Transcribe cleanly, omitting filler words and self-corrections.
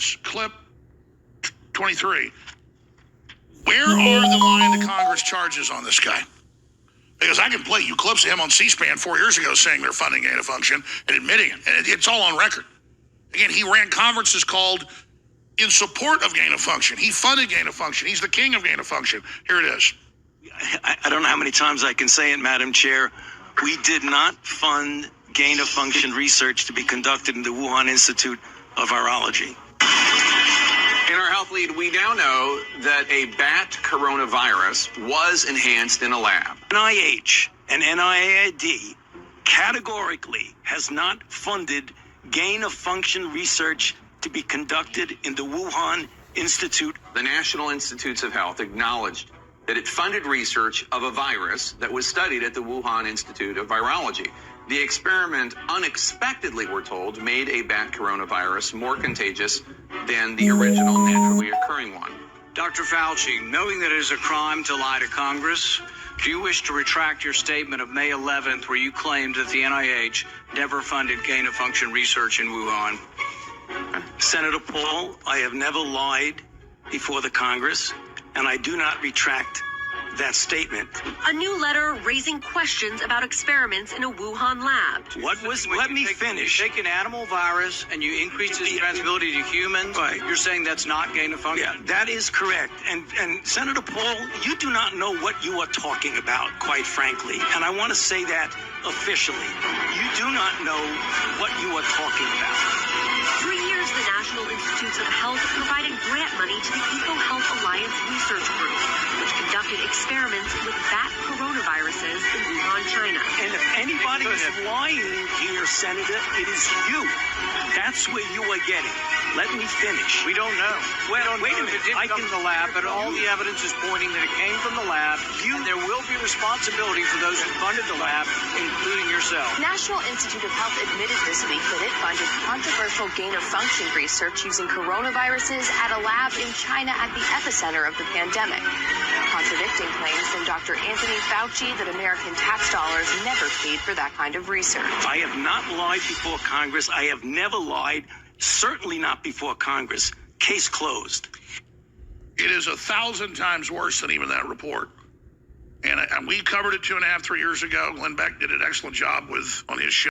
minutes. Clip 23. Where are the lying to Congress charges on this guy? Because I can play you clips of him on C-SPAN 4 years ago saying they're funding gain of function and admitting it. And it's all on record. Again, he ran conferences called in support of gain of function. He funded gain of function. He's the king of gain of function. Here it is. I don't know how many times I can say it, Madam Chair. We did not fund gain of function research to be conducted in the Wuhan Institute of Virology. In our health lead, we now know that a bat coronavirus was enhanced in a lab. NIH and NIAID categorically has not funded gain of function research to be conducted in the Wuhan Institute. The National Institutes of Health acknowledged that it funded research of a virus that was studied at the Wuhan Institute of Virology. The experiment unexpectedly, we're told, made a bat coronavirus more contagious than the original naturally occurring one. Dr. Fauci, knowing that it is a crime to lie to Congress, do you wish to retract your statement of May 11th where you claimed that the NIH never funded gain of function research in Wuhan? Senator Paul, I have never lied before the Congress, and I do not retract that statement. A new letter raising questions about experiments in a Wuhan lab. Let me finish. You take an animal virus and you increase its transmissibility to humans. Right. You're saying that's not gain of function? Yeah, that is correct. And Senator Paul, you do not know what you are talking about, quite frankly. And I want to say that officially. You do not know what you are talking about. 3 years, the National Institutes of Health provided grant money to the EcoHealth Alliance Research Group, which conducted experiments with bat coronaviruses in Wuhan, China. And if anybody is lying here, Senator, it is you. That's where you are getting. Let me finish. We don't know. Well, Wait wait a a minute. minute. It didn't come from the lab, but all the evidence is pointing that it came from the lab. And there will be responsibility for those who funded the lab, including yourself. National Institute of Health admitted this week that it funded controversial gain-of-function research using coronaviruses at a lab in China at the epicenter of the pandemic, contradicting claims from Dr. Anthony Fauci that American tax dollars never paid for that kind of research. I have not lied before Congress. I have never lied, certainly not before Congress. Case closed. It is 1,000 times worse than even that report. And we covered it 2.5, 3 years ago. Glenn Beck did an excellent job on his show.